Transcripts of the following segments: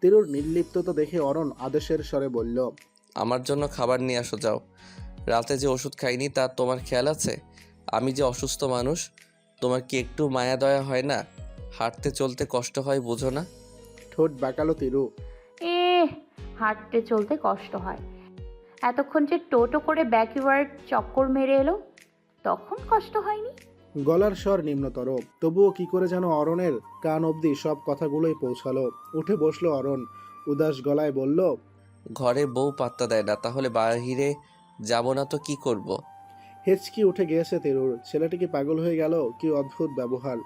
তিরুর নির্লিপ্ততা দেখে অরণ আদেশের স্বরে বলল, আমার জন্য খাবার নিয়ে আসো যাও। রাতে যে ওষুধ খাইনি তার তোমার খেয়াল আছে? আমি যে অসুস্থ মানুষ, তোমার কি একটু মায়া দয়া হয় না? হাঁটতে চলতে কষ্ট হয় বোঝো না? ঠোঁট বাঁকালো তিরু। এ হাঁটতে চলতে কষ্ট হয়, এতক্ষণ যে টোটো করে ব্যাকওয়ার্ড চক্কর মেরে এলো তখন কষ্ট হয়নি? গলার স্বর নিম্নতর, তবুও কি করে যেন অরণের কান অবধি সব কথাগুলোই পৌঁছালো। উঠে বসলো অরণ, উদাস গলায় বলল, ঘরে বউ পাত্তা দেয় না, তাহলে বাহিরে যাব না তো কি করব? হেঁচকি উঠে গিয়েছে তিরুর। ছেলেটি কি পাগল হয়ে গেল? কি অদ্ভুত ব্যবহার!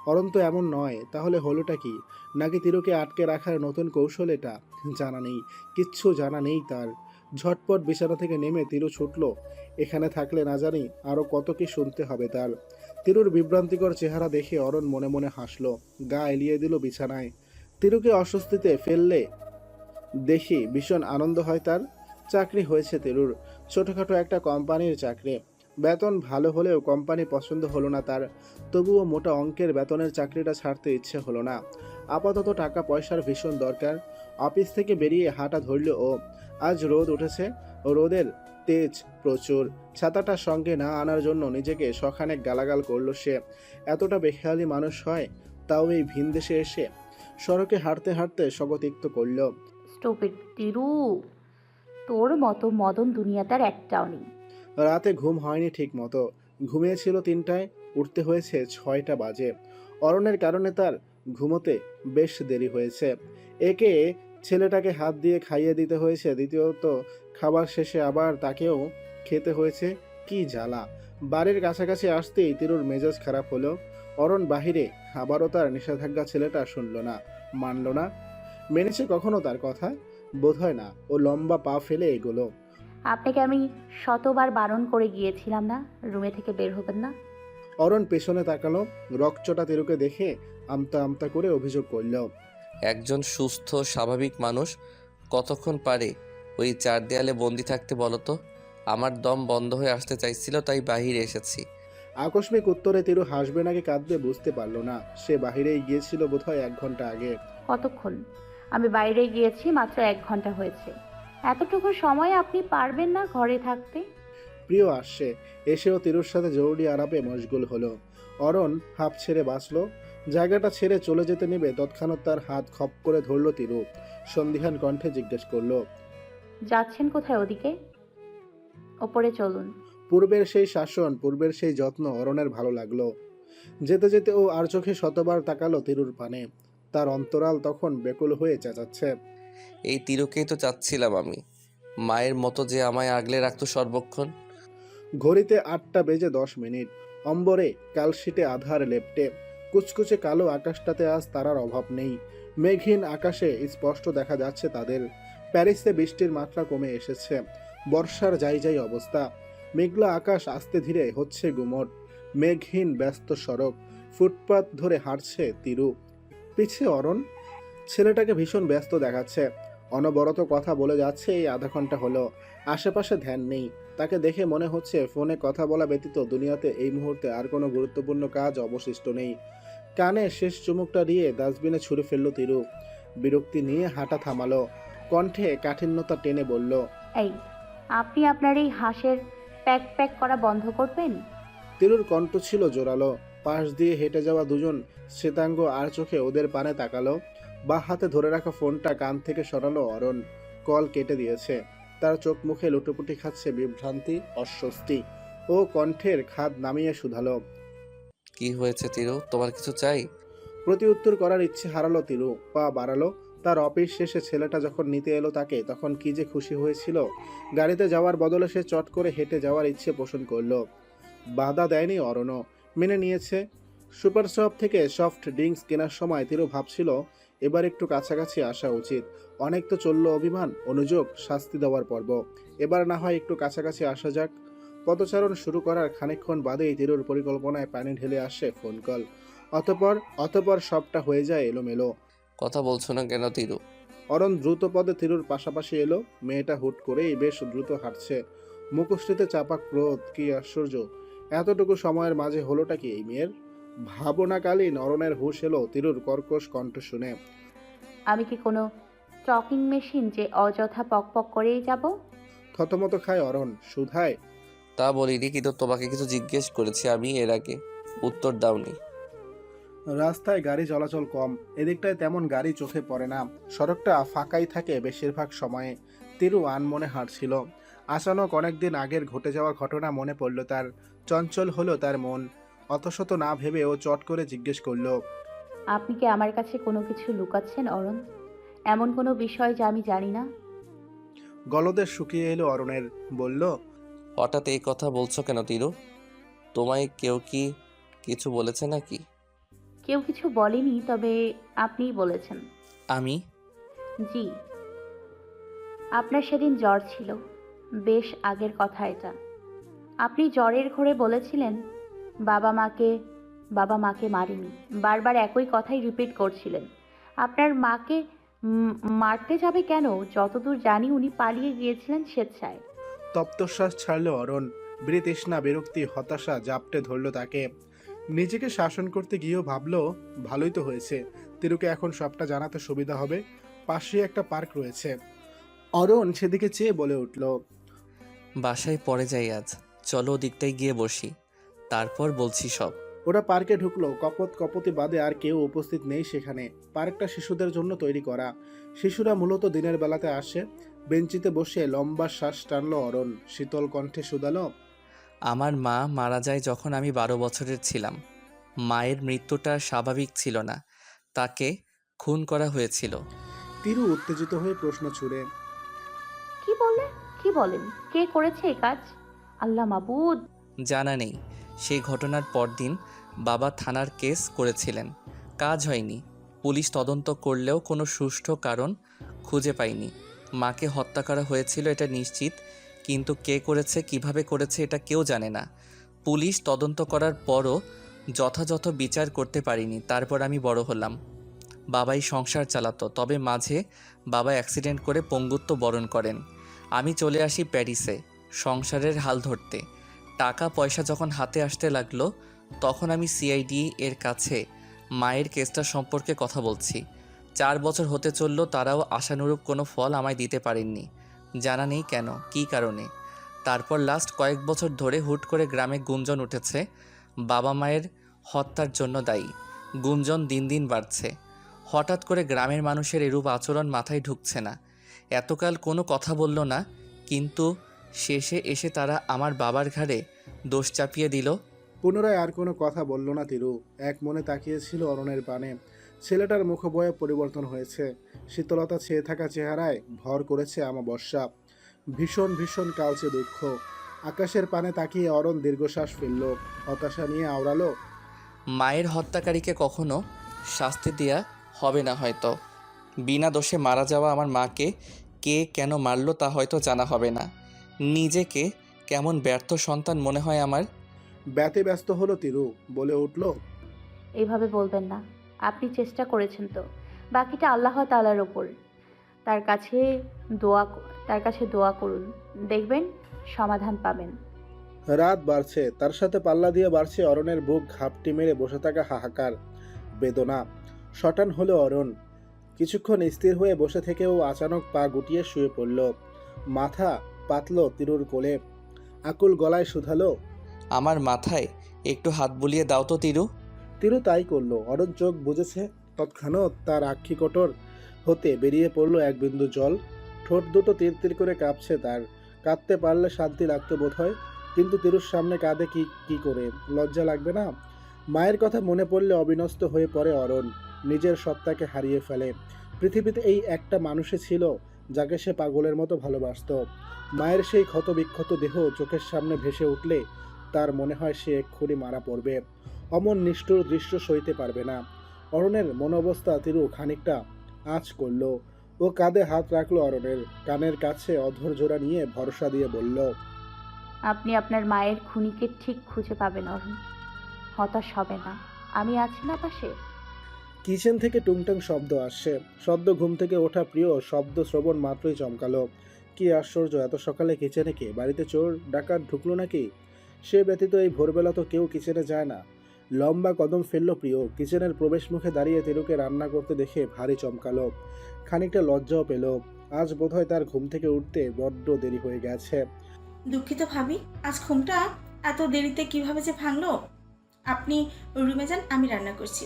অরণ তো এমন নয়, তাহলে হলোটা কি? নাকি তিরুকে আটকে রাখার নতুন কৌশল এটা? জানা নেই, কিচ্ছু জানা নেই তার। ঝটপট বিছানা থেকে নেমে তিরু ছুটল। এখানে থাকলে না জানি আরো কত কি শুনতে হবে তার। তিরুর বিভ্রান্তিকর চেহারা দেখে অরণ মনে মনে হাসলো, গা এলিয়ে দিল বিছানায়। তিরুকে অস্বস্তিতে ফেললে দেখি ভীষণ আনন্দ হয় তার। চাকরি হয়েছে তিরুর, ছোটখাটো একটা কোম্পানির চাকরি। বেতন ভালো হলেও কোম্পানি পছন্দ হলো না তার। তবুও মোটা অঙ্কের বেতনের চাকরিটা ছাড়তে ইচ্ছে হলো না। আপাতত টাকা পয়সার ভীষণ দরকার। অফিস থেকে বেরিয়ে হাঁটা ধরল ও। আজ রোদ উঠেছে, রোদের তেজ প্রচুর। ছাতাটা সঙ্গে না আনার জন্য নিজেকে শখানেক গালাগাল করলো সে। এতটা বেখেয়ালি মানুষ হয়, তাও এই ভিনদেশে এসে। সড়কে হাঁটতে হাঁটতে স্বগতিক্ত করল, স্টুপিড তিরু, তোর মতো মদন দুনিয়াতে আর একটাও নেই। রাতে ঘুম হয়নি ঠিক মতো। ঘুমিয়েছিল 3টায়, উঠতে হয়েছে 6টা বাজে। অরণের কারণে তার ঘুমোতে বেশ দেরি হয়েছে। একে ছেলেটাকে হাত দিয়ে খাইয়ে দিতে হয়েছে, দ্বিতীয়ত খাবার শেষে আবার তাকেও খেতে হয়েছে। কি জ্বালা! বাড়ির কাছাকাছি আসতেই তিরুর মেজাজ খারাপ হলো। অরণ বাহিরে, আবারও তার নিষেধাজ্ঞা ছেলেটা শুনল না, মানল না। মেনেছে কখনো তার কথা? বোধহয় না। ও লম্বা পা ফেলে এগোলো। আপনাকে আমি শতবার বারণ করে গিয়েছিলাম না রুমে থেকে বের হবেন না? অরণ পেছনে তাকালো, রকচটা তিরুকে দেখে আমতা আমতা করে অভিযোগ করল, একজন সুস্থ স্বাভাবিক মানুষ কতক্ষণ পারে ওই চার দেয়ালে বন্দি থাকতে বলো তো? আমার দম বন্ধ হয়ে আসতে চাইছিল, তাই বাহিরে এসেছি। আকস্মিক উত্তরে তিরু হাসবে নাকি কাঁদবে বুঝতে পারল না। সে বাহিরেই গিয়েছিল বোধহয় 1 ঘন্টা আগে। কতক্ষণ? আমি বাইরে গিয়েছি মাত্র 1 ঘন্টা হয়েছে। এতটুকু সময় আপনি পারবেন না ঘরে থাকতে? প্রিয় আসছে, এসেও তিরুর সাথে জরুরি আলাপে মশগুল হলো। অরণ হাঁপ ছেড়ে বাঁচলো। জায়গাটা ছেড়ে চলে যেতে নেবে তৎক্ষণাৎ তার হাত খপ করে ধরল তিরু। সন্দিহান কণ্ঠে জিজ্ঞেস করলো, যাচ্ছেন কোথায় ওদিকে? ওপরে চলুন। পূর্বের সেই শাসন, পূর্বের সেই যত্ন অরণের ভালো লাগলো। যেতে যেতে ও আর চোখে শতবার তাকালো তিরুর পানে। তার অন্তরাল তখন বেকুল হয়ে চেঁচাচ্ছে, এই তিরুকেই তো চাচ্ছিলাম আমি, মায়ের মতো যে আমায় আগলে রাখতো সর্বক্ষণ। ঘড়িতে 8টা বেজে 10 মিনিট। অম্বরে কালশিটে আধার লেপ্টে। কুচকুচে কালো আকাশটাতে আজ তারার অভাব নেই। মেঘহীন আকাশে স্পষ্ট দেখা যাচ্ছে তাদের। প্যারিসে বৃষ্টির মাত্রা কমে এসেছে। বর্ষার যাই যাই অবস্থা। মেঘলা আকাশ আস্তে ধীরে হচ্ছে গুমট। মেঘহীন ব্যস্ত সড়ক। ফুটপাত ধরে হাঁটছে তিরু। পিছে অরণ। ছেলেটাকে ভীষণ ব্যস্ত দেখাচ্ছে। অনবরত কথা বলে যাচ্ছে এই আধা ঘন্টা হলো। আশেপাশে ধ্যান নেই। তাকে দেখে মনে হচ্ছে ফোনে কথা বলা ব্যতীত দুনিয়াতে এই মুহূর্তে আর কোনো গুরুত্বপূর্ণ কাজ অবশিষ্ট নেই। কানে শেষ চুমুকটা দিয়ে ডাস্টবিনে ছুঁড়ে ফেললো তিরু। বিরক্তি নিয়ে হাঁটা থামালো। কণ্ঠে কাঠিন্যতা টেনে বলল, এই, আপনি আপনার এই হাঁসের প্যাক প্যাক করা বন্ধ করবেন? তিরুর কণ্ঠ ছিল জোরালো। পাশ দিয়ে হেঁটে যাওয়া দুজন শ্বেতাঙ্গ আর চোখে ওদের পানে তাকালো। বা হাতে ধরে রাখা ফোনটা কান থেকে সরালো অরণ। কল কেটে দিয়েছে। তার চোখ মুখে লুটোপুটি খাচ্ছে বিভ্রান্তি, অস্বস্তি। ও কণ্ঠের খাদ নামিয়ে শুধালো, কি হয়েছে তিরু, তোমার কিছু চাই? প্রতি উত্তর করার ইচ্ছে হারালো তিরু। পা বাড়ালো। তার অফিস শেষে ছেলেটা যখন নিতে এলো তাকে, তখন কি যে খুশি হয়েছিল। গাড়িতে যাওয়ার বদলে সে চট করে হেঁটে যাওয়ার ইচ্ছে পোষণ করলো। বাধা দেয়নি অরণও, মেনে নিয়েছে। সুপার শপ থেকে সফট ড্রিঙ্কস কেনার সময় তিরু ভাবছিল এবার একটু কাছাকাছি আসা উচিত। অনেক তো চলল অভিমান, অনুযোগ, শাস্তি দেওয়ার পর্ব। এবার না হয় একটু কাছাকাছি আসা যাক। পদচারণ শুরু করার খানিকক্ষণ বাদেই তিরুর পরিকল্পনায় পানি ঢেলে আসে ফোন কল। অতপর সবটা হয়ে যায় এলোমেলো। কথা বলছো না কেন তিরু? অরণ দ্রুত পদে তিরুর পাশাপাশি এলো। মেয়েটা হুট করেই বেশ দ্রুত হাঁটছে। মুখশ্রীতে চাপা ক্রোধ, কি আশ্চর্য! এতটুকু সময়ের মাঝে হলোটা কি এই মেয়ের? ভাবনাকালীন অরণের হুঁশ এলো তিরুর কর্কশ কণ্ঠ শুনে। আমি কি কোনো টকিং মেশিন যে অযথা পকপক করেই যাব? থতমত খায় অরণ। সুধায়, তা বলিনি, কিন্তু তোমাকে কিছু জিজ্ঞেস করেছি আমি এর আগে, উত্তর দাওনি। রাস্তায় গাড়ি চলাচল কম, এদিকটায় তেমন গাড়ি চোখে পড়ে না, সড়কটা ফাঁকাই থাকে বেশিরভাগ সময়ে। তিরু আনমনে হাঁটছিল। আচানক অনেকদিন আগের ঘটে যাওয়া ঘটনা মনে পড়ল তার। চঞ্চল হলো তার মন। অতশত না ভেবে ও চট করে জিজ্ঞেস করলো, আপনি কি আমার কাছে কোনো কিছু লুকাচ্ছেন অরুণ? এমন কোনো বিষয় যা আমি জানি না? গলদেশ শুকিয়ে এলো অরণের। বলল, হঠাৎ এই কথা বলছো কেন তিরু? তোমায় কেউ কি কিছু বলেছে নাকি? কেউ কিছু বলেনি, তবে আপনিই বলেছেন। আমি? জি। আপনার সেদিন জ্বর ছিল, বেশ আগের কথা এটা। আপনি জ্বরের ঘোরে বলেছিলেন বাবা মাকে বাবা মাকে মারেনি। বারবার একই কথাই রিপিট করছিলেন। আপনার মাকে মারতে যাবে কেন? যতদূর জানি উনি পালিয়ে গিয়েছিলেন স্বেচ্ছায়। তপ্তশ্বাস ছাড়ল অরণ। বৃতৃষ্ণা, বিরক্তি, হতাশা জাপটে ধরল তাকে। নিজেকে শাসন করতে গিয়েও ভাবলো, ভালোই তো হয়েছে, তিরুকে এখন সবটা জানাতে সুবিধা হবে। পাশেই একটা পার্ক রয়েছে। অরণ সেদিকে চেয়ে বলে উঠল, বাসায় পরে যাই আজ, চলো ওদিকটায় গিয়ে বসি, তারপর বলছি সব। ওরা পার্কে ঢুকলো। কপত কপতি বাদে আর কেউ উপস্থিত নেই সেখানে। পার্কটা শিশুদের জন্য তৈরি করা। শিশুরা মূলত দিনের বেলাতে আসে। বেঞ্চিতে বসে লম্বা শ্বাস টানল অরণ। শীতল কণ্ঠে শুধালো, আমার মা মারা যায় যখন আমি 12 বছরের ছিলাম। মায়ের মৃত্যুটা স্বাভাবিক ছিল না, তাকে খুন করা হয়েছিল। তিরু উত্তেজিত হয়ে প্রশ্ন ছুড়ে, কি বললেন? কি বলেন? কে করেছে এই কাজ? আল্লাহ মাবুদ! জানা নেই। সেই ঘটনার পরদিন বাবা থানার কেস করেছিলেন, কাজ হয়নি। পুলিশ তদন্ত করলেও কোনো সুষ্ঠু কারণ খুঁজে পায়নি। মাকে হত্যা করা হয়েছিল এটা নিশ্চিত, কিন্তু কে করেছে, কিভাবে করেছে এটা কেউ জানে না। পুলিশ তদন্ত করার পরও যথাযথ বিচার করতে পারিনি। তারপর আমি বড় হলাম। বাবাই সংসার চালাতো, তবে মাঝে বাবা অ্যাক্সিডেন্ট করে পঙ্গুত্ব বরণ করেন। আমি চলে আসি প্যারিসে সংসারের হাল ধরতে। টাকা পয়সা যখন হাতে আসতে লাগলো, তখন আমি সিআইডি এর কাছে মায়ের কেসটা সম্পর্কে কথা বলছি। 4 বছর হতে চললো, তারাও আশানুরূপ কোনো ফল আমায় দিতে পারেননি। জানা নেই কেন, কী কারণে। তারপর লাস্ট কয়েক বছর ধরে হুট করে গ্রামে গুঞ্জন উঠেছে বাবা মায়ের হত্যার জন্য দায়ী। গুঞ্জন দিন দিন বাড়ছে। হঠাৎ করে গ্রামের মানুষের এরূপ আচরণ মাথায় ঢুকছে না। এতকাল কোনো কথা বলল না, কিন্তু শেষে এসে তারা আমার বাবার ঘাড়ে দোষ চাপিয়ে দিল। পুনরায় আর কোনো কথা বলল না তিরু। এক মনে তাকিয়েছিল অরণের পানে। ছেলেটার মুখবয়ে পরিবর্তন হয়েছে। শীতলতা ছেয়ে থাকা চেহারায় ভর করেছে আমাবস্যা। ভীষণ ভীষণ কালচে দুঃখ। আকাশের পানে তাকিয়ে অরণ দীর্ঘশ্বাস ফেলল। হতাশা নিয়ে আওড়ালো, মায়ের হত্যাকারীকে কখনো শাস্তি দেয়া হবে না হয়তো। বিনা দোষে মারা যাওয়া আমার মাকে কে কেন মারলো তা হয়তো জানা হবে না। নিজেকে কেমন ব্যর্থ সন্তান মনে হয় আমার। ব্যতে ব্যস্ত হলো তিরু। বলে উঠল, এইভাবে বলবেন না। আপনি চেষ্টা করেছেন তো। বাকিটা আল্লাহ তাআলার ওপর। তার কাছে তার কাছে দোয়া করুন, দেখবেন সমাধান পাবেন। রাত বাড়ছে, তার সাথে পাল্লা দিয়ে বাড়ছে অরণের বুক ঘাপটি মেরে বসে থাকা হাহাকার, বেদনা। শটান হলো অরণ। কিছুক্ষণ স্থির হয়ে বসে থেকেও আচানক পা গুটিয়ে শুয়ে পড়ল। মাথা পাতল তিরুর কোলে। আকুল গলায় শুধালো, আমার মাথায় একটু হাত বুলিয়ে দাও তো তিরু। তিরু তাই করলো। অরণ চোখ বুজেছে। তৎক্ষণাৎ তার আক্ষি কোটর হতে বেরিয়ে পড়ল এক বিন্দু জল। ঠোঁট দুটো তীর তীর করে কাঁপছে তার। কাঁদতে পারলে শান্তি লাগতো বোধ হয়, কিন্তু তিরুর সামনে কাঁদে কি কি করে? লজ্জা লাগবে না? মায়ের কথা মনে পড়লে অবিনষ্ট হয়ে পড়ে অরণ। নিজের সত্তাকে হারিয়ে ফেলে। পৃথিবীতে এই একটা মানুষই ছিল যাকে সে পাগলের মতো ভালোবাসত। মায়ের সেই ক্ষতবিক্ষত দেহ চোখের সামনে ভেসে উঠলে তার মনে হয় সে এক্ষুনি মারা পড়বে। অমন নিষ্ঠুর দৃশ্য সইতে পারবে না। অরণের মনোবস্থা তিরু খানিকটা আঁচ করল। ও কাঁধে হাত রাখলো অরণের। কানের কাছে অধর জোড়া নিয়ে ভরসা দিয়ে বলল, আপনি আপনার মায়ের খুনিকে ঠিক খুঁজে পাবেন অরুণ। হতাশ হবে না, আমি আছি না পাশে। কিচেন থেকে টুংটাং শব্দ আসছে। সদ্য ঘুম থেকে ওঠা প্রিয় শব্দ শ্রবণ মাত্রই চমকালো। কি আশ্চর্য, এত সকালে কিচেনে কে? বাড়িতে চোর ডাকাত ঢুকলো নাকি? সে ব্যতীত এই ভোরবেলা তো কেউ কিচেনে যায় না। লম্বা কদম ফেলল প্রিয়। কিচেনের প্রবেশ মুখে দাঁড়িয়ে তিরুকে রান্না করতে দেখে ভারী চমকালো, খানিকটা লজ্জাও পেল। আজ বোধহয় তার ঘুম থেকে উঠতে বড্ড দেরি হয়ে গেছে। দুঃখিত ভাবি, আজ ঘুমটা এত দেরিতে কিভাবে যে ভাঙলো। আপনি রুমে যান, আমি রান্না করছি।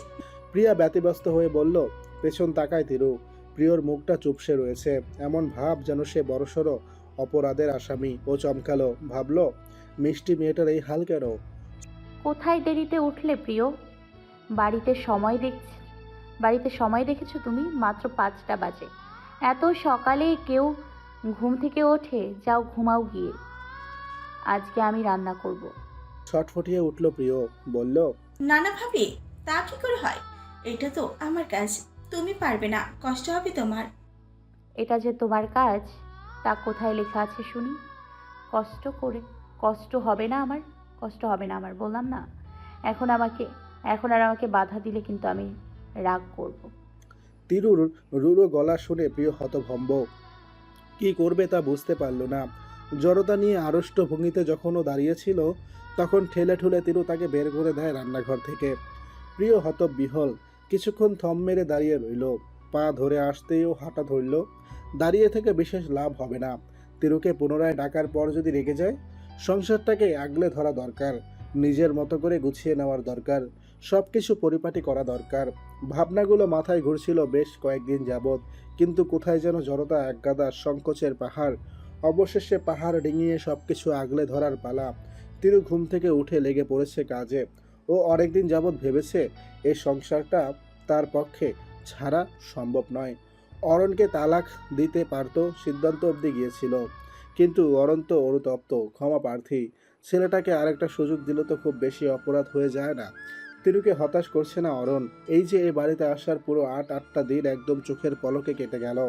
প্রিয়া ব্যতিব্যস্ত হয়ে বলল। পেছন তাকায় তিরু। প্রিয়র মুখটা চুপসে রয়েছে, এমন ভাব যেন সে বড়সড় অপরাধের আসামি। ও চমকালো, ভাবলো মিষ্টি মেয়েটার এই হাল কেন? কোথায় দেরিতে উঠলে প্রিয়? বাড়িতে সময় দেখ বাড়িতে সময় দেখেছো তুমি? মাত্র 5টা বাজে। এত সকালে কেউ ঘুম থেকে ওঠে? যাও ঘুমাও গিয়ে। আজকে আমি রান্না করব। ছটফটিয়ে উঠল প্রিয়, বলল। না না ভাবি, তা কি করে হয়? এটা তো আমার কাজ, তুমি পারবে না, কষ্ট হবে তোমার। এটা যে তোমার কাজ তা কোথায় লেখা আছে শুনি? কষ্ট হবে না আমার? কষ্ট হবে না আমার, বললাম না। এখন আর আমাকে বাধা দিলে কিন্তু আমি রাগ করব। তিরুর রুড়ো গলা শুনে প্রিয় হতভম্ব। কি করবে তা বুঝতে পারল না। জড়তা নিয়ে আড়ষ্ট ভঙ্গিতে যখন ও দাঁড়িয়েছিল, তখন ঠেলে ঠুলে তিরু তাকে বের করে দেয় রান্নাঘর থেকে। প্রিয় হতবিহ্বল, কিছুক্ষণ থম মেরে দাঁড়িয়ে রইল। পা ধরে আসতেই ও হাঁটা ধরল। দাঁড়িয়ে থেকে বিশেষ লাভ হবে না। তিরুকে পুনরায় ডাকার পর যদি রেগে যায়, সংসারটাকে আগলে ধরা দরকার, নিজের মতো করে গুছিয়ে নেওয়ার দরকার, সব কিছু পরিপাটি করা দরকার। ভাবনাগুলো মাথায় ঘুরছিল বেশ কয়েকদিন যাবৎ, কিন্তু কোথায় যেন জড়তা একগাদা সংকোচের পাহাড়। অবশেষে পাহাড় ডিঙিয়ে সবকিছু আগলে ধরার পালা। তিরু ঘুম থেকে উঠে লেগে পড়েছে কাজে। ও অনেকদিন যাবৎ ভেবেছে এই সংসারটা তার পক্ষে ছাড়া সম্ভব নয়। অরণকে তালাক দিতে পারত, সিদ্ধান্ত অবধি গিয়েছিল। কিন্তু অরণ তো অনুতপ্ত, ক্ষমা প্রার্থী। ছেলেটাকে আরেকটা সুযোগ দিলে তো খুব বেশি অপরাধ হয়ে যায় না? তিরুকে হতাশ করছে না অরণ? এই যে এই বাড়িতে আসার পুরো 8টা দিন একদম চোখের পলকে কেটে গেল।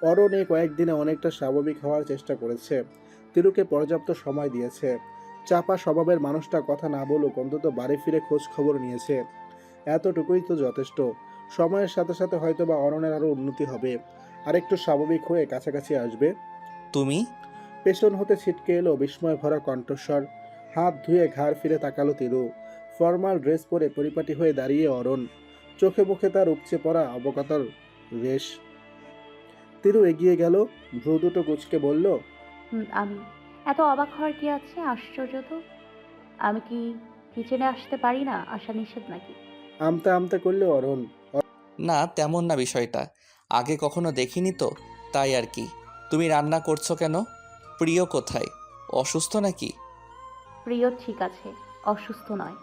অরণ এই কয়েকদিনে অনেকটা স্বাভাবিক হওয়ার চেষ্টা করেছে, তিরুকে পর্যাপ্ত সময় দিয়েছে। চাপা স্বভাবের মানুষটা কথা না বলুক, অন্তত বাড়ি ফিরে খোঁজ খবর নিয়েছে। এতটুকুই তো যথেষ্ট। সময়ের সাথে সাথে হয়তোবা অরণের আরও উন্নতি হবে, আরেকটু স্বাভাবিক হয়ে কাছাকাছি আসবে। তুমি? পেছন হতে ছিটকে এলো বিস্ময় ভরা কণ্ঠস্বর। হাত ধুয়ে ঘাড় ফিরে তাকালো তিরু। ফর্মাল ড্রেস পরে পরিপাটি হয়ে দাঁড়িয়ে অরণ, চোখে মুখে তার উপচে পড়া অবকাতার রেশ। তিরু এগিয়ে গেল, ভ্রু দুটো কুঁচকে বলল। আমি এত অবাক হওয়ার কি আছে? আশ্চর্য তো। আমি কি কিচেনে আসতে পারি না? আসা নিষেধ নাকি? আমতা আমতা করলে অরণ। না, তেমন না বিষয়টা। আগে কখনো দেখিনি তো, তাই আর কি। তুমি রান্না করছো কেন? প্রিয় কোথায়? অসুস্থ নাকি? প্রিয় ঠিক আছে, অসুস্থ নয়।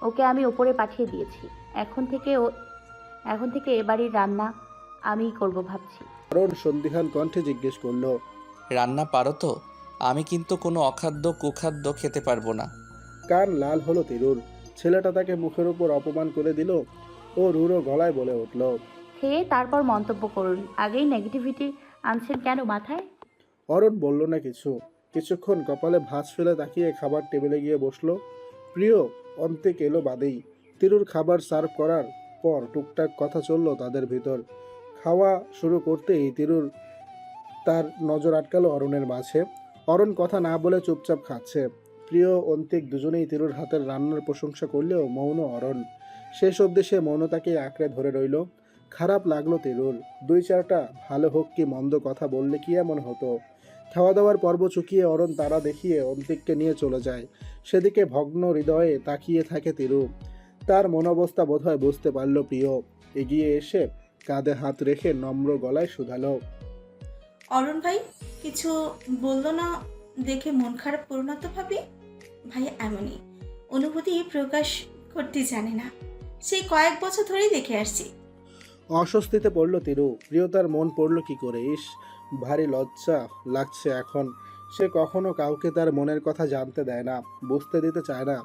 ওকে আমি উপরে পাঠিয়ে দিয়েছি। এখন থেকে এ বাড়ির রান্না আমিই করব ভাবছি। অরণ সন্দিহান কণ্ঠে জিজ্ঞেস করলো। রান্না পারো তো? আমি কিন্তু কোনো অখাদ্য কুখাদ্য খেতে পারবো না। কান লাল হলো তিরুর। ছেলেটা তাকে মুখের উপর অপমান করে দিল। ও রুড়ো গলায় বলে উঠল। খেয়ে তারপর মন্তব্য করুন। আগেই নেগেটিভিটি আনছেন কেন মাথায়? অরণ বলল না কিছু। কিছুক্ষণ কপালে ভাঁজ ফেলে তাকিয়ে খাবার টেবিলে গিয়ে বসলো। প্রিয় অন্তে এলো বাদেই। তিরুর খাবার সার্ভ করার পর টুকটাক কথা চলল তাদের ভিতর। খাওয়া শুরু করতেই তিরুর তার নজর আটকালো অরণের মাঝে। অরণ কথা না বলে চুপচাপ খাচ্ছে। প্রিয় অন্তিক দুজনেই তিরুর হাতের রান্নার প্রশংসা করলেও মৌন অরণ। শেষ অবধি সে মৌনতাকে আঁকড়ে ধরে রইল। খারাপ লাগলো তিরুর। 2-4টা ভালো হোক কি মন্দ কথা বললে কি এমন হতো? খাওয়া দাওয়ার পর্ব চুকিয়ে অরণ তারা দেখিয়ে অন্তিককে নিয়ে চলে যায়। সেদিকে ভগ্ন হৃদয়ে তাকিয়ে থাকে তিরু। তার মনোবস্থা বোধহয় বুঝতে পারল প্রিয়। এগিয়ে এসে কাঁধে হাত রেখে নম্র গলায় শুধালো। অরুণ ভাই কিছু বললো না দেখে মন খারাপ করো না তো ভাবি। ভাই এমনই, অনুভূতি প্রকাশ করতে জানে না। সেই কয়েক বছর ধরেই দেখে আসছি। অস্বস্তিতে পড়ল তিরু। প্রিয়তার মন পড়ল কি করে? ইস, ভারী লজ্জা লাগছে এখন। সে কখনো কাউকে তার মনের কথা জানতে দেয় না, বুঝতে দিতে চায় না।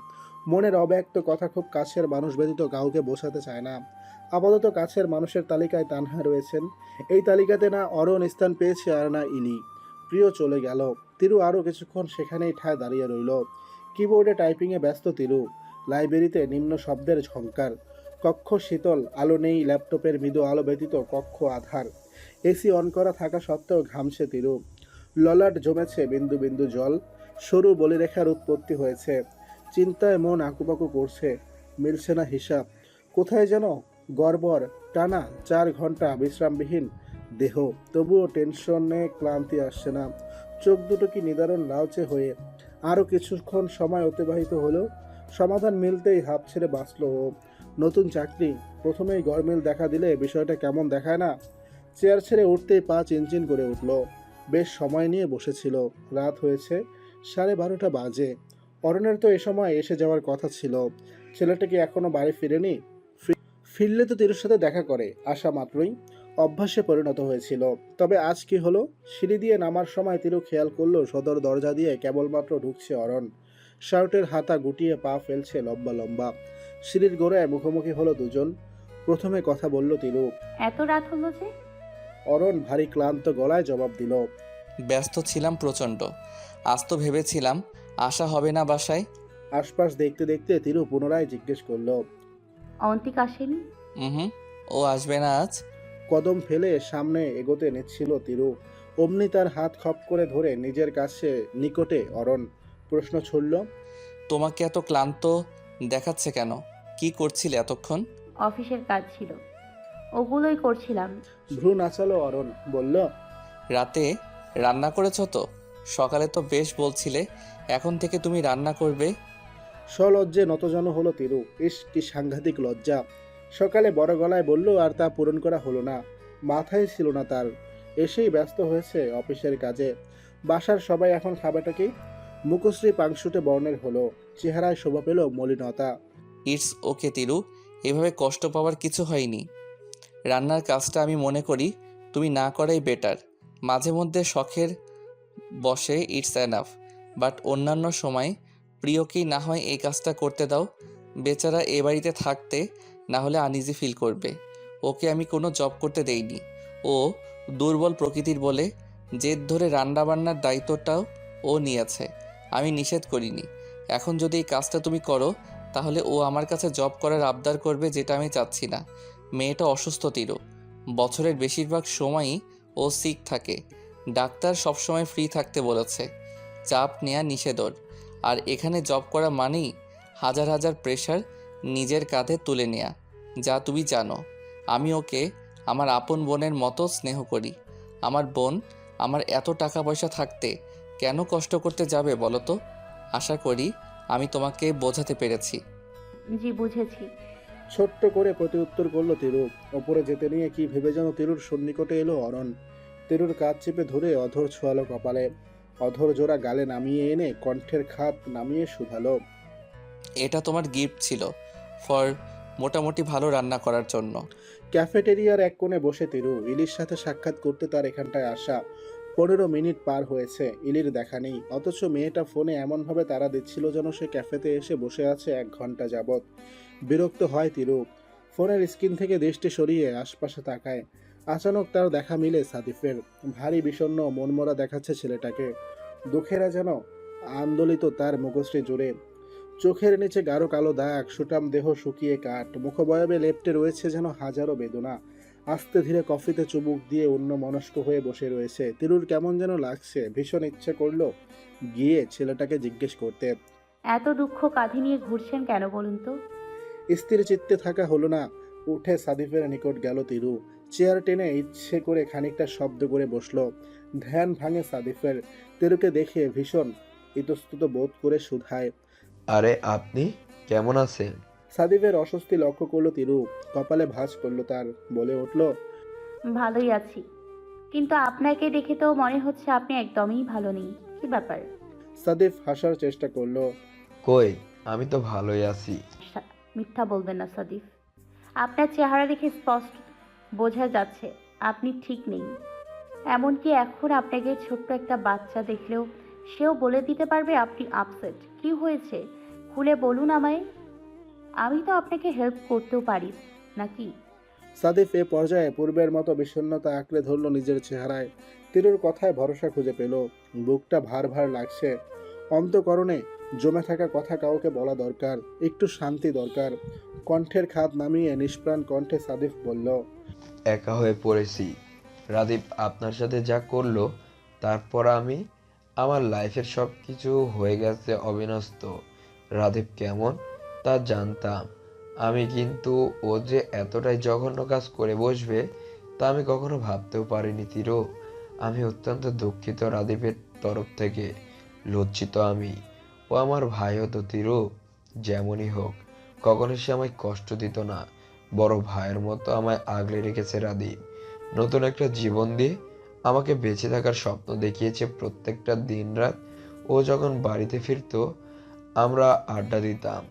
মনের অব্যক্ত কথা খুব কাছের মানুষ ব্যতীত কাউকে বোঝাতে চায় না। আপাতত কাছের মানুষের তালিকায় তানহা রয়েছেন। এই তালিকাতে না অরণ স্থান পেয়েছে আর না ইনি। প্রিয় চলে গেল। তিরু আরও কিছুক্ষণ সেখানেই ঠায় দাঁড়িয়ে রইল। কিবোর্ডে টাইপিংয়ে ব্যস্ত তিরু। লাইব্রেরিতে নিম্ন শব্দের ঝংকার। কক্ষ শীতল, আলো নেই, ল্যাপটপের মৃদু আলো ব্যতীত কক্ষ আধার। এসি অন করা থাকা সত্ত্বেও ঘামছে তিরু। ললাট জমেছে বিন্দু বিন্দু জল। সরু বলিরেখার উৎপত্তি হয়েছে। চিন্তায় মন আকুপাকু করছে, মিলছে না হিসাব। কোথায় যেন গড়বড়, টানা 4 ঘন্টা বিশ্রামবিহীন দেহ, তবুও টেনশনে ক্লান্তি আসছে না। চোখ দুটো কি নিদারুণ লালচে হয়ে। আরও কিছুক্ষণ সময় অতিবাহিত হলো, সমাধান মিলতেই হাঁপ ছেড়ে বাঁচল ও। নতুন চাকরি, প্রথমেই গরমিল দেখা দিলে বিষয়টা কেমন দেখায় না। চেয়ার ছেড়ে উঠতেই পা চিনচিন করে উঠল। বেশ সময় নিয়ে বসেছিল। রাত হয়েছে, 12:30 বাজে। অরণ্যের তো এ সময় এসে যাওয়ার কথা ছিল। ছেলেটা কি এখনো বাড়ি ফিরেনি? ফিরলে তো তিরুর সাথে দেখা করে আসা মাত্রই অভ্যাসে পরিণত হয়েছিল। তবে আজ কি হলো? সিঁড়ি দিয়ে নামার সময় তিরু খেয়াল করলো সদর দরজা দিয়ে কেবলমাত্র ঢুকছে অরণ। শার্টের হাতা গুটিয়ে পা ফেলছে লম্বা লম্বা। সিঁড়ির গোড়ায় মুখোমুখি হলো দুজন। প্রথমে কথা বলল তিরু। এত রাত হলো যে? অরণ ভারী ক্লান্ত গলায় জবাব দিল। ব্যস্ত ছিলাম প্রচণ্ড। আজ তো ভেবেছিলাম আসা হবে না বাসায়। আশপাশ দেখতে দেখতে তিরু পুনরায় জিজ্ঞেস করলো। অন্তিক আসেনি? হুম, ও আসবে না আজ। কদম ফেলে সামনে এগোতে নিচ্ছিল তিরু। অমনি তার হাত খপ করে ধরে নিজের কাছে নিকটে অরণ প্রশ্ন ছুড়ল। তোমাকে এত ক্লান্ত দেখাচ্ছে কেন? কি করছিলে এতক্ষণ? অফিসের কাজ ছিল, ওগুলোই করছিলাম। ভ্রু নাচালো অরণ, বলল। রাতে রান্না করেছো তো? সকালে তো বেশ বলছিলে এখন থেকে তুমি রান্না করবে। সলজ্জে নতজানু হলো তিরু। ইস, কি সাংঘাতিক লজ্জা! সকালে বড় গলায় বলল, আর তা পূরণ করা হলো না। মাথায় ছিল না তার। এসেই ব্যস্ত হয়েছে অফিসের কাজে। বাসার সবাই এখন খাবারটা কি? মুখশ্রী পাংশুটে বর্ণের হলো, চেহারায় শোভা পেল মলিনতা। ইটস ওকে তিরু, এভাবে কষ্ট পাওয়ার কিছু হয়নি। রান্নার কাজটা আমি মনে করি তুমি না করাই বেটার। মাঝে মধ্যে শখের বসে ইটস এনাফ, বাট অন্যান্য সময় প্রিয়কেই না হয় এই কাজটা করতে দাও। বেচারা এ বাড়িতে থাকতে না হলে আনইজি ফিল করবে। ওকে আমি কোনো জব করতে দেইনি। ও দুর্বল প্রকৃতির বলে জেদ ধরে রান্নাবান্নার দায়িত্বটাও ও নিয়েছে। আমি নিষেধ করিনি। এখন যদি এই কাজটা তুমি করো তাহলে ও আমার কাছে জব করার আবদার করবে, যেটা আমি চাচ্ছি না। মেয়েটা অসুস্থ তিরু, বছরের বেশিরভাগ সময়ই ও সিক থাকে। ডাক্তার সবসময় ফ্রি থাকতে বলেছে। চাপ নেওয়া নিষেধ ওর। আর এখানে জব করা মানেই হাজার হাজার প্রেশার নিজের কাঁধে তুলে নেয়া, যা তুমি জানো। আমি ওকে আমার আপন বোনের মতো স্নেহ করি। আমার বোন আমার এত টাকা পয়সা থাকতে কেন কষ্ট করতে যাবে বলো তো? আশা করি আমি তোমাকে বোঝাতে পেরেছি। জি, বুঝেছি। ছোট্ট করে প্রতি উত্তর করলো তিরু। ওপরে যেতে নিয়ে কি ভেবে যেন তিরুর সন্নিকটে এলো অরণ। তিরুর কাঁধ চেপে ধরে অধর ছোঁয়ালো কপালে। অধর জোড়া গালে নামিয়ে এনে কণ্ঠের খাত নামিয়ে শুধালো। এটা তোমার গিফট ছিল ফর মোটামুটি ভালো রান্না করার জন্য। ক্যাফেটেরিয়ার এক কোণে বসে তিরু। ইলির সাথে সাক্ষাৎ করতে তার এখানটায় আসা। 15 মিনিট পার হয়েছে, ইলির দেখা নেই। অথচ মেয়েটা ফোনে এমনভাবে তাড়া দিচ্ছিল যেন সে ক্যাফেতে এসে বসে আছে 1 ঘন্টা যাবৎ। বিরক্ত হয় তিরু। ফোনের স্ক্রিন থেকে দৃষ্টি সরিয়ে আশপাশে তাকায়। আচানক তার দেখা মিলে সাদিফের। ভারী বিষণ্ণ মনমরা দেখাচ্ছে ছেলেটাকে। দুঃখেরা যেন আন্দোলিত তার মুখশ্রী জুড়ে। চোখের নিচে গাঢ় কালো দাগ, সুটাম দেহ শুকিয়ে কাঠ, মুখবয়বে লেপ্টে রয়েছে যেন হাজারো বেদনা। আস্তে ধীরে কফিতে চুমুক দিয়ে অন্য মনস্ক হয়ে বসে রয়েছে। তিরুর কেমন যেন লাগছে। ভীষণ ইচ্ছে করলো গিয়ে ছেলেটাকে জিজ্ঞেস করতে। এত দুঃখ কাঁধে নিয়ে ঘুরছেন কেন বলুন তো? স্থির চিত্তে থাকা হলো না। উঠে সাদিফের নিকট গেল তিরু। চেয়ার টেনে ইচ্ছে করে খানিকটা শব্দ করে বসলো। ধ্যান ভাঙে সাদিফের। তিরুকে দেখে ভীষণ ইতস্তত বোধ করে শুধায়। আরে আপনি কেমন আছেন? সাদিফের অস্বস্তি লক্ষ্য করলো তিরু। কপালে ভাঁজ পড়ল তার। বলে উঠল। ভালোই আছি, কিন্তু আপনাকে দেখে তো মনে হচ্ছে আপনি একদমই ভালো নেই। কি ব্যাপার? সাদিফ হাসার চেষ্টা করলো। কই, আমি তো ভালোই আছি। মিথ্যা বলবেন না সাদিফ। আপনার চেহারা দেখে স্পষ্ট বোঝা যাচ্ছে আপনি ঠিক নেই। এমনকি এখন আপনাকে ছোট্ট একটা বাচ্চা দেখলেও সেও বলে দিতে পারবে আপনি আপসেট। কি হয়েছে খুলে বলুন আমায়। আমি তো আপনাকে হেল্প করতেও পারি নাকি? সাদিফ এ পর্যায়ে পূর্বের মতো বিষণ্ণতা আঁকড়ে ধরল নিজের চেহারায়। তিরুর কথায় ভরসা খুঁজে পেল। বুকটা ভার ভার লাগছে। অন্তঃকরণে জমে থাকা কথা কাউকে বলা দরকার। একটু শান্তি দরকার। কণ্ঠের খাত নামিয়ে নিষ্প্রাণ কণ্ঠে সাদিফ বলল। একা হয়ে পড়েছি। রাদীপ আপনার সাথে যা করলো তারপর আমি আমার লাইফের সব কিছু হয়ে গেছে অবিনষ্ট। রাদীপ কেমন তা জানতাম আমি, কিন্তু ও যে এতটাই জঘন্য কাজ করে বসবে তা আমি কখনো ভাবতেও পারিনি তিরো। আমি অত্যন্ত দুঃখিত রাদীপের তরফ থেকে, লজ্জিত আমি। ও আমার ভাইও তো তিরো, যেমনই হোক কখনো সে আমায় কষ্ট দিত না, বড় ভাইয়ের মতো আমায় আগলে রেখেছে রাদীপ। নতুন একটা জীবন দিয়ে আমাকে বেঁচে থাকার স্বপ্ন দেখিয়েছে প্রত্যেকটা দিনরাত। ও যখন বাড়িতে ফিরতো আমরা আড্ডা দিতাম,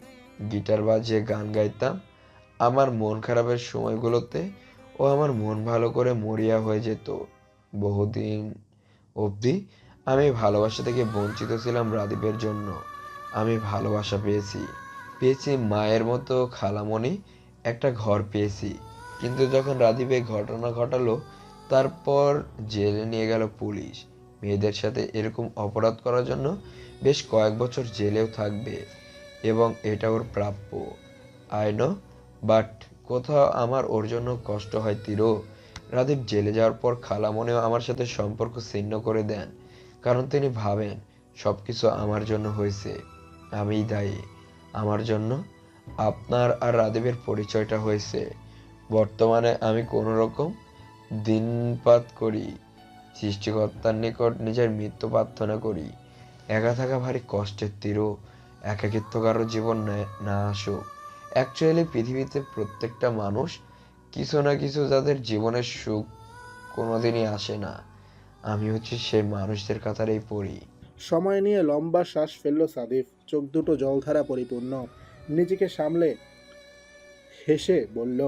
গিটার বাজিয়ে গান গাইতাম। আমার মন খারাপের সময়গুলোতে ও আমার মন ভালো করে মরিয়া হয়ে যেত। বহুদিন অবধি আমি ভালোবাসা থেকে বঞ্চিত ছিলাম রাদীপের জন্য। আমি ভালোবাসা পেয়েছি, পেয়েছি মায়ের মতো খালামণি, একটা ঘর পেয়েছি। কিন্তু যখন রাদীপ এই ঘটনা ঘটালো, তারপর জেলে নিয়ে গেল পুলিশ। মেয়েদের সাথে এরকম অপরাধ করার জন্য বেশ কয়েক বছর জেলেও থাকবে, এবং এটা ওর প্রাপ্য। আই নো, বাট কোথাও আমার ওর জন্য কষ্ট হয় তিরো। রাদীপ জেলে যাওয়ার পর খালামণিও আমার সাথে সম্পর্ক ছিন্ন করে দেন, কারণ তিনি ভাবেন সবকিছু আমার জন্য হয়েছে, আমিই দায়ী। আমার জন্য আপনার আর রাদীপের পরিচয়টা হয়েছে। বর্তমানে আমি কোনো রকম দিনপাত করি, সৃষ্টিকর্তার নিকট নিজের মৃত্যু প্রার্থনা করি। একা থাকা ভারী কষ্টের তিরো, একাকিত্ব কারো জীবন না আসুক। অ্যাকচুয়ালি পৃথিবীতে প্রত্যেকটা মানুষ কিছু না কিছু, যাদের জীবনের সুখ কোনোদিনই আসে না। আমি হচ্ছে সেই মানুষদের কাতারেই পড়ি। সময় নিয়ে লম্বা শ্বাস ফেলল সাদিফ, চোখ দুটো জলধারা পরিপূর্ণ। নিজেকে সামলে হেসে বলল,